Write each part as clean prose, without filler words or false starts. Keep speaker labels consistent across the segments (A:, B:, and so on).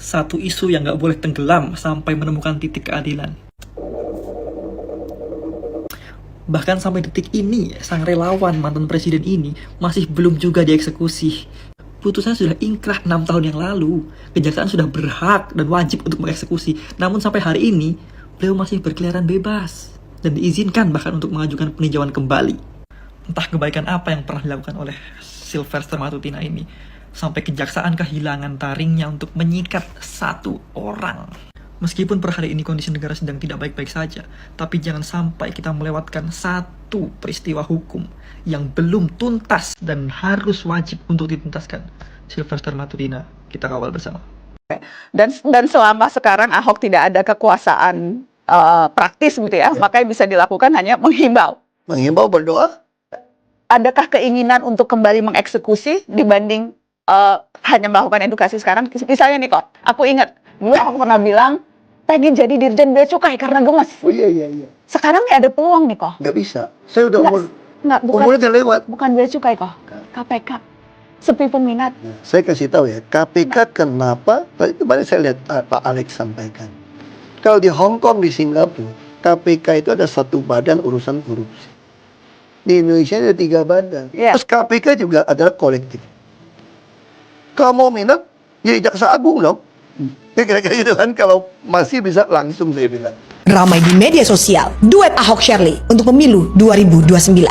A: Satu isu yang nggak boleh tenggelam sampai menemukan titik keadilan. Bahkan sampai detik ini, sang relawan mantan presiden ini masih belum juga dieksekusi. Putusannya sudah ingkrah 6 tahun yang lalu. Kejaksaan sudah berhak dan wajib untuk mengeksekusi. Namun sampai hari ini, beliau masih berkeliaran bebas. Dan diizinkan bahkan untuk mengajukan peninjauan kembali. Entah kebaikan apa yang pernah dilakukan oleh Sylvester Matutina ini. Sampai kejaksaan kehilangan taringnya untuk menyikat satu orang. Meskipun per hari ini kondisi negara sedang tidak baik-baik saja, tapi jangan sampai kita melewatkan satu peristiwa hukum yang belum tuntas dan harus wajib untuk dituntaskan. Sylvester Matutina, kita kawal bersama.
B: Dan selama sekarang Ahok tidak ada kekuasaan praktis gitu ya, makanya bisa dilakukan hanya menghimbau.
C: Menghimbau, berdoa.
B: Adakah keinginan untuk kembali mengeksekusi dibanding hanya melakukan edukasi sekarang? Misalnya nih kok, aku ingat dulu aku pernah bilang pengen jadi dirjen bea cukai karena gemes.
C: Oh iya.
B: Sekarang nih ada peluang nih kok.
C: Nggak bisa. Saya udah umurnya udah lewat.
B: Bukan bea cukai kok, KPK. Sepi peminat.
C: Nah, saya kasih tahu ya, KPK kenapa? Tadi kemarin saya lihat Pak Alex sampaikan. Kalau di Hong Kong, di Singapura, KPK itu ada satu badan urusan korupsi. Di Indonesia ada 3 badan.
B: Yeah.
C: Terus KPK juga adalah kolektif. Kalau mau minat, jadi jaksa agung dong. Kira-kira gitu kan, kalau masih bisa langsung saya bilang.
D: Ramai di media sosial, duet Ahok Shirley untuk pemilu 2029.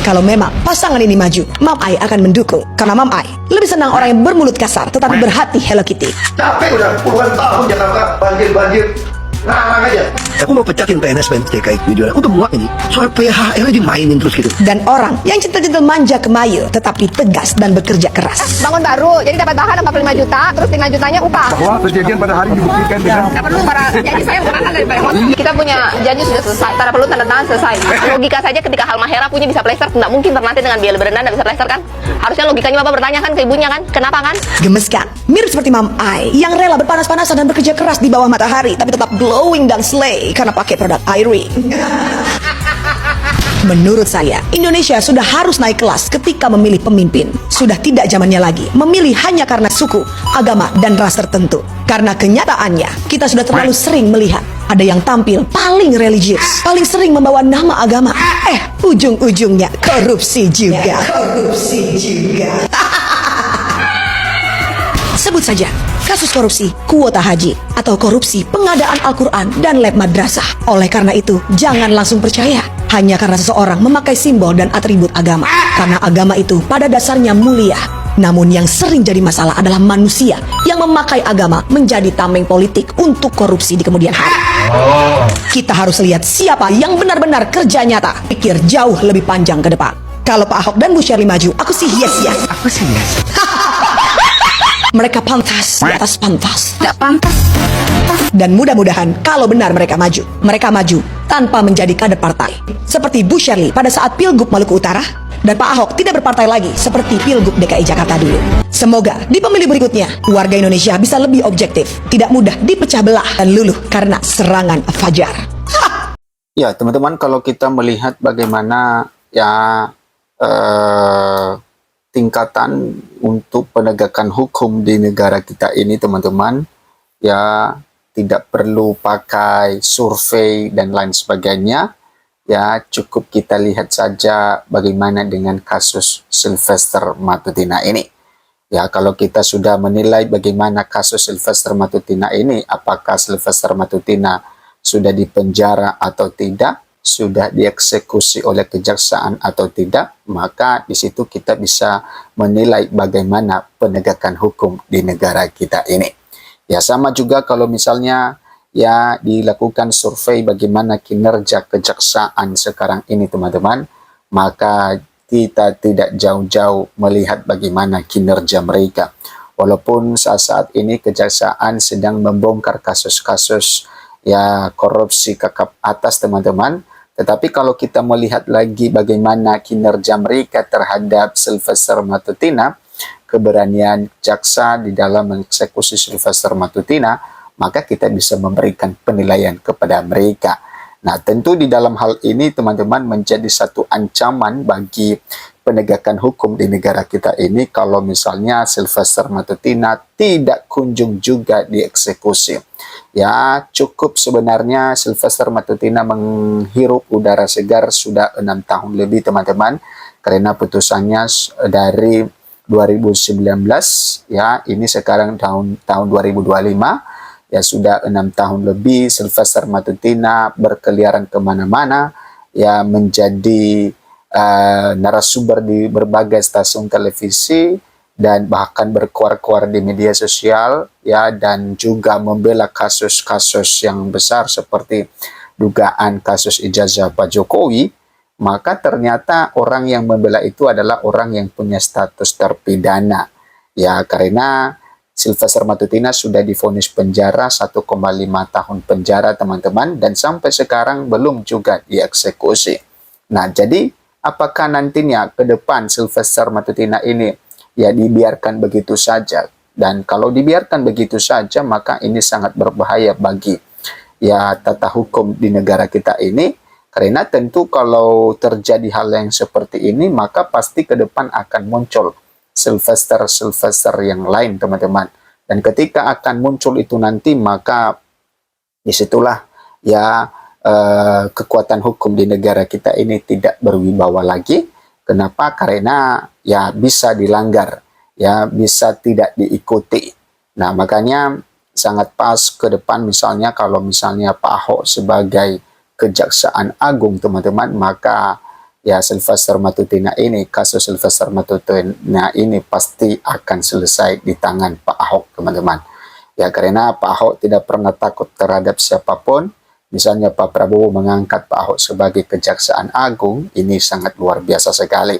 D: Kalau memang pasangan ini maju, Mam Ai akan mendukung. Karena Mam Ai lebih senang orang yang bermulut kasar tetapi berhati Hello Kitty.
C: Capek udah puluhan tahun Jakarta, banjir. Ngarang aja. Aku mau pecatin PNS DKI video. Aku tuh muak ini. Soal PHR aja mainin terus gitu.
D: Dan orang yang cinta-cinta manja kemayu tetapi tegas dan bekerja keras.
E: Bangun baru, jadi dapat bahan 45 juta, terus 5 jutanya upah.
F: Bahwa perjanjian pada hari dibuktikan dengan
E: Tidak perlu para janji saya berasal dari Pak. Kita punya janji sudah selesai, tak perlu tanda tangan selesai. Logika saja ketika Halmahera punya bisa plester, tidak mungkin terlatih dengan biaya berendah tidak bisa plester kan? Harusnya logikanya Bapak bertanya kan ke ibunya kan, kenapa kan?
D: Gemes kan? Mirip seperti Mam Ai yang rela berpanas-panasan dan bekerja keras di bawah matahari tapi tetap glowing dan slay karena pakai produk Airy. Menurut saya, Indonesia sudah harus naik kelas ketika memilih pemimpin. Sudah tidak zamannya lagi memilih hanya karena suku, agama, dan ras tertentu. Karena kenyataannya, kita sudah terlalu sering melihat ada yang tampil paling religius, paling sering membawa nama agama. Ujung-ujungnya korupsi juga. Sebut saja kasus korupsi kuota haji atau korupsi pengadaan Al-Quran dan lab madrasah. Oleh karena itu, jangan langsung percaya hanya karena seseorang memakai simbol dan atribut agama. Karena agama itu pada dasarnya mulia. Namun yang sering jadi masalah adalah manusia yang memakai agama menjadi tameng politik untuk korupsi di kemudian hari. Kita harus lihat siapa yang benar-benar kerja nyata, pikir jauh lebih panjang ke depan. Kalau Pak Ahok dan Bu Shirley maju, aku sih yes. Mereka pantas di atas pantas.
E: Tidak pantas.
D: Dan mudah-mudahan kalau benar mereka maju tanpa menjadi kader partai. Seperti Bu Shirley pada saat Pilgub Maluku Utara, dan Pak Ahok tidak berpartai lagi seperti Pilgub DKI Jakarta dulu. Semoga di pemilu berikutnya, warga Indonesia bisa lebih objektif, tidak mudah dipecah belah dan luluh karena serangan fajar.
G: Ya, teman-teman, kalau kita melihat bagaimana tingkatan untuk penegakan hukum di negara kita ini, teman-teman, ya tidak perlu pakai survei dan lain sebagainya. Ya, cukup kita lihat saja bagaimana dengan kasus Sylvester Matutina ini. Ya, kalau kita sudah menilai bagaimana kasus Sylvester Matutina ini, apakah Sylvester Matutina sudah dipenjara atau tidak, sudah dieksekusi oleh kejaksaan atau tidak, maka di situ kita bisa menilai bagaimana penegakan hukum di negara kita ini. Ya, sama juga kalau misalnya ya dilakukan survei bagaimana kinerja kejaksaan sekarang ini, teman-teman, maka kita tidak jauh-jauh melihat bagaimana kinerja mereka. Walaupun saat ini kejaksaan sedang membongkar kasus-kasus ya korupsi kakap atas, teman-teman, tetapi kalau kita melihat lagi bagaimana kinerja mereka terhadap Sylvester Matutina, keberanian jaksa di dalam mengeksekusi Sylvester Matutina, maka kita bisa memberikan penilaian kepada mereka. Nah, tentu di dalam hal ini teman-teman menjadi satu ancaman bagi penegakan hukum di negara kita ini kalau misalnya Sylvester Matutina tidak kunjung juga dieksekusi. Ya, cukup sebenarnya Sylvester Matutina menghirup udara segar sudah 6 tahun lebih teman-teman, karena putusannya dari 2019, ya ini sekarang tahun 2025. Ya sudah 6 tahun lebih Sylvester Matutina berkeliaran kemana-mana, ya menjadi narasumber di berbagai stasiun televisi dan bahkan berkuar-kuar di media sosial, ya, dan juga membela kasus-kasus yang besar seperti dugaan kasus ijazah Pak Jokowi. Maka ternyata orang yang membela itu adalah orang yang punya status terpidana, ya, karena Sylvester Matutina sudah divonis penjara 1,5 tahun penjara teman-teman, dan sampai sekarang belum juga dieksekusi. Nah, jadi apakah nantinya ke depan Sylvester Matutina ini ya dibiarkan begitu saja? Dan kalau dibiarkan begitu saja, maka ini sangat berbahaya bagi ya tata hukum di negara kita ini, karena tentu kalau terjadi hal yang seperti ini, maka pasti ke depan akan muncul Sylvester yang lain teman-teman. Dan ketika akan muncul itu nanti, maka disitulah ya kekuatan hukum di negara kita ini tidak berwibawa lagi. Kenapa? Karena ya bisa dilanggar, ya bisa tidak diikuti. Nah, makanya sangat pas ke depan misalnya kalau misalnya Pak Ahok sebagai Kejaksaan Agung teman-teman, maka ya Sylvester Matutina ini, kasus Sylvester Matutina ini pasti akan selesai di tangan Pak Ahok teman-teman. Ya, karena Pak Ahok tidak pernah takut terhadap siapapun. Misalnya Pak Prabowo mengangkat Pak Ahok sebagai Kejaksaan Agung, ini sangat luar biasa sekali.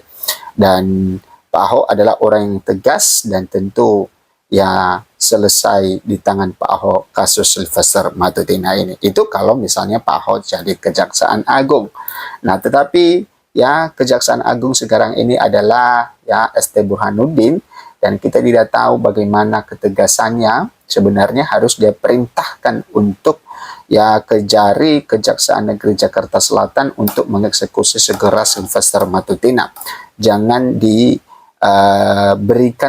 G: Dan Pak Ahok adalah orang yang tegas, dan tentu ya selesai di tangan Pak Ahok kasus Sylvester Matutina ini. Itu kalau misalnya Pak Ahok jadi Kejaksaan Agung. Nah, tetapi ya Kejaksaan Agung sekarang ini adalah ya ST Burhanuddin, dan kita tidak tahu bagaimana ketegasannya. Sebenarnya harus dia perintahkan untuk ya kejari Kejaksaan Negeri Jakarta Selatan untuk mengeksekusi segera Sylvester Matutina. Jangan diberikan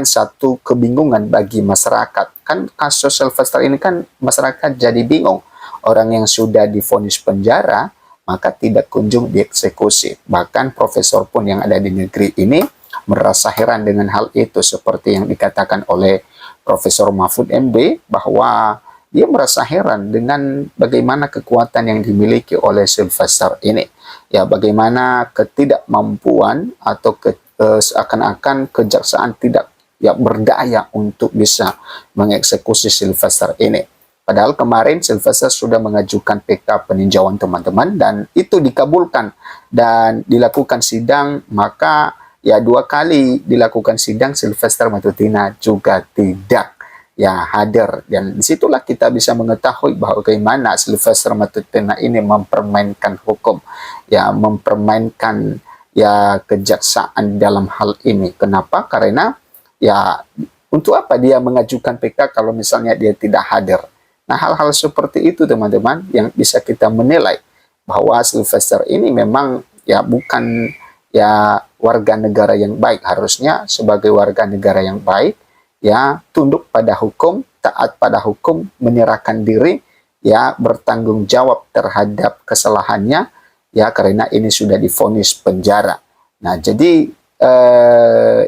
G: satu kebingungan bagi masyarakat. Kan kasus Sylvester ini kan masyarakat jadi bingung. Orang yang sudah divonis penjara maka tidak kunjung dieksekusi. Bahkan profesor pun yang ada di negeri ini merasa heran dengan hal itu, seperti yang dikatakan oleh Profesor Mahfud MD, bahwa dia merasa heran dengan bagaimana kekuatan yang dimiliki oleh Sylvester ini. Ya, bagaimana ketidakmampuan atau seakan-akan kejaksaan tidak ya berdaya untuk bisa mengeksekusi Sylvester ini. Padahal kemarin Sylvester sudah mengajukan PK peninjauan teman-teman, dan itu dikabulkan dan dilakukan sidang. Maka ya 2 kali dilakukan sidang, Sylvester Matutina juga tidak ya hadir, dan disitulah kita bisa mengetahui bahwa bagaimana Sylvester Matutina ini mempermainkan hukum, ya mempermainkan ya kejaksaan dalam hal ini. Kenapa? Karena ya untuk apa dia mengajukan PK kalau misalnya dia tidak hadir? Nah, hal-hal seperti itu teman-teman yang bisa kita menilai bahwa Sylvester ini memang ya bukan ya warga negara yang baik. Harusnya sebagai warga negara yang baik ya tunduk pada hukum, taat pada hukum, menyerahkan diri, ya bertanggung jawab terhadap kesalahannya, ya karena ini sudah divonis penjara. Nah, jadi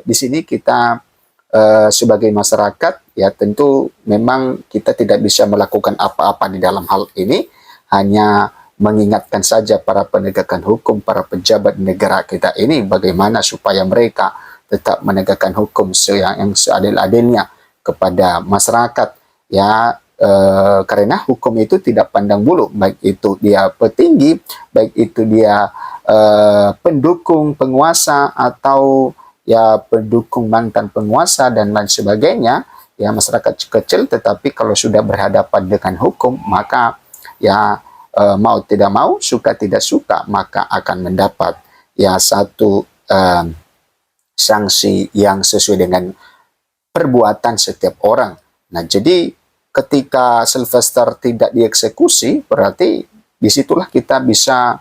G: di sini kita sebagai masyarakat ya tentu memang kita tidak bisa melakukan apa-apa di dalam hal ini, hanya mengingatkan saja para penegakan hukum, para pejabat negara kita ini bagaimana supaya mereka tetap menegakkan hukum yang seadil-adilnya kepada masyarakat, ya karena hukum itu tidak pandang bulu, baik itu dia petinggi, baik itu dia pendukung penguasa atau ya pendukung mantan penguasa dan lain sebagainya, ya masyarakat kecil. Tetapi kalau sudah berhadapan dengan hukum, maka ya mau tidak mau, suka tidak suka, maka akan mendapat ya satu sanksi yang sesuai dengan perbuatan setiap orang. Nah, jadi ketika Sylvester tidak dieksekusi, berarti disitulah kita bisa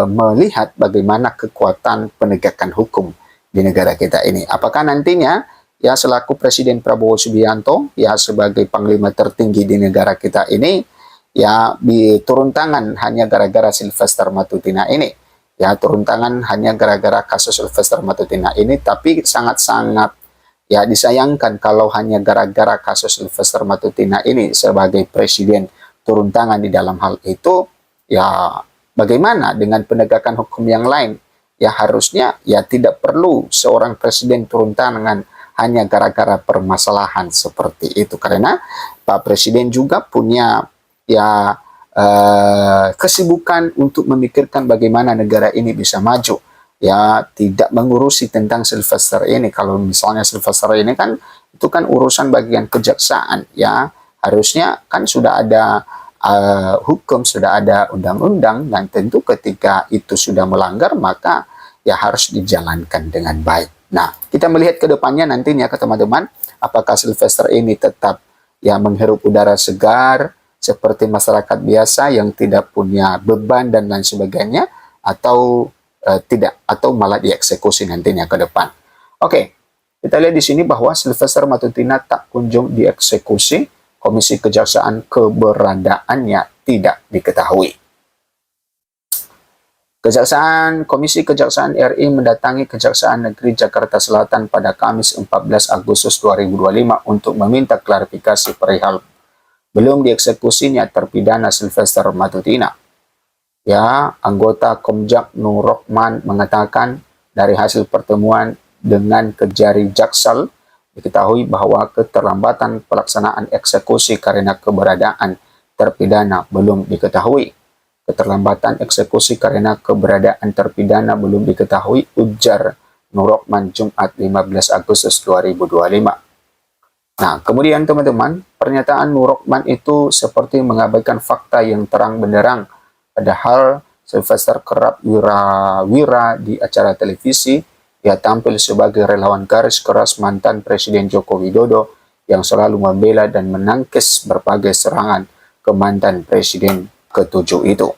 G: melihat bagaimana kekuatan penegakan hukum di negara kita ini. Apakah nantinya ya selaku Presiden Prabowo Subianto ya sebagai panglima tertinggi di negara kita ini ya turun tangan hanya gara-gara Sylvester Matutina ini. Ya turun tangan hanya gara-gara kasus Sylvester Matutina ini, tapi sangat-sangat ya disayangkan kalau hanya gara-gara kasus Sylvester Matutina ini sebagai presiden turun tangan di dalam hal itu, ya bagaimana dengan penegakan hukum yang lain? Ya harusnya ya tidak perlu seorang presiden turun tangan hanya gara-gara permasalahan seperti itu, karena Pak Presiden juga punya ya kesibukan untuk memikirkan bagaimana negara ini bisa maju. Ya tidak mengurusi tentang Sylvester ini. Kalau misalnya Sylvester ini kan itu kan urusan bagian kejaksaan, ya harusnya kan sudah ada hukum, sudah ada undang-undang, dan tentu ketika itu sudah melanggar maka ya harus dijalankan dengan baik. Nah, kita melihat ke depannya nantinya ke teman-teman, apakah Sylvester ini tetap ya menghirup udara segar seperti masyarakat biasa yang tidak punya beban dan lain sebagainya, atau tidak, atau malah dieksekusi nantinya ke depan. Oke, kita lihat di sini bahwa Sylvester Matutina tak kunjung dieksekusi, Komisi Kejaksaan keberadaannya tidak diketahui. Komisi Kejaksaan RI mendatangi Kejaksaan Negeri Jakarta Selatan pada Kamis 14 Agustus 2025 untuk meminta klarifikasi perihal belum dieksekusinya terpidana Sylvester Matutina. Ya, anggota Komjak Nur Rohman mengatakan dari hasil pertemuan dengan Kejari Jaksel diketahui bahwa keterlambatan pelaksanaan eksekusi karena keberadaan terpidana belum diketahui. Keterlambatan eksekusi karena keberadaan terpidana belum diketahui, ujar Nur Rohman Jumat 15 Agustus 2025. Nah, kemudian teman-teman, pernyataan Nur Rohman itu seperti mengabaikan fakta yang terang benderang. Padahal Sylvester kerap wira-wira di acara televisi. Ia tampil sebagai relawan garis keras mantan Presiden Joko Widodo yang selalu membela dan menangkis berbagai serangan ke mantan Presiden ke-7 itu.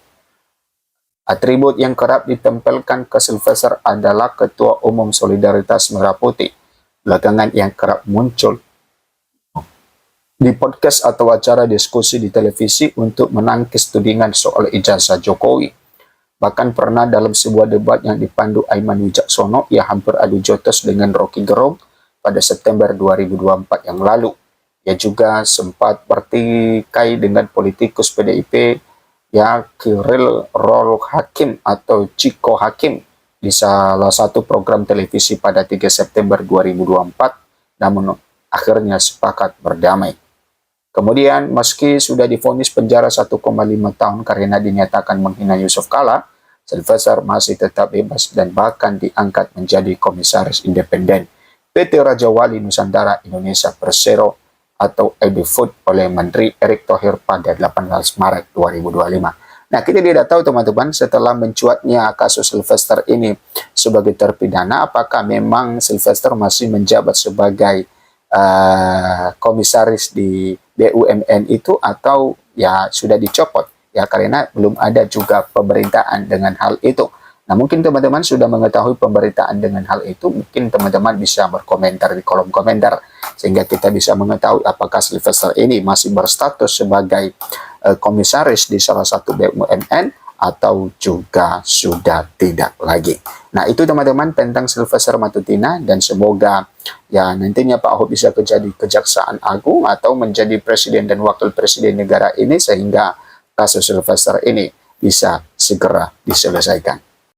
G: Atribut yang kerap ditempelkan ke Sylvester adalah Ketua Umum Solidaritas Merah Putih. Belakangan yang kerap muncul di podcast atau acara diskusi di televisi untuk menangkis tudingan soal ijazah Jokowi. Bahkan pernah dalam sebuah debat yang dipandu Aiman Wijaksono, ia hampir adu jotos dengan Rocky Gerung pada September 2024 yang lalu. Ia juga sempat bertikai dengan politikus PDIP ya Kiril Rol Hakim atau Ciko Hakim di salah satu program televisi pada 3 September 2024, namun akhirnya sepakat berdamai. Kemudian, meski sudah divonis penjara 1,5 tahun karena dinyatakan menghina Yusuf Kala, Sylvester masih tetap bebas dan bahkan diangkat menjadi komisaris independen PT Raja Wali Nusantara Indonesia Persero atau EduFood oleh Menteri Erick Thohir pada 18 Maret 2025. Nah, kita tidak tahu teman-teman, setelah mencuatnya kasus Sylvester ini sebagai terpidana, apakah memang Sylvester masih menjabat sebagai komisaris di BUMN itu atau ya sudah dicopot, ya karena belum ada juga pemberitaan dengan hal itu. Nah, mungkin teman-teman sudah mengetahui pemberitaan dengan hal itu, mungkin teman-teman bisa berkomentar di kolom komentar sehingga kita bisa mengetahui apakah Sylvester ini masih berstatus sebagai komisaris di salah satu BUMN atau juga sudah tidak lagi. Nah, itu teman-teman tentang Sylvester Matutina, dan semoga ya nantinya Pak Ahok bisa jadi Kejaksaan Agung atau menjadi Presiden dan Wakil Presiden negara ini sehingga kasus Sylvester ini bisa segera diselesaikan.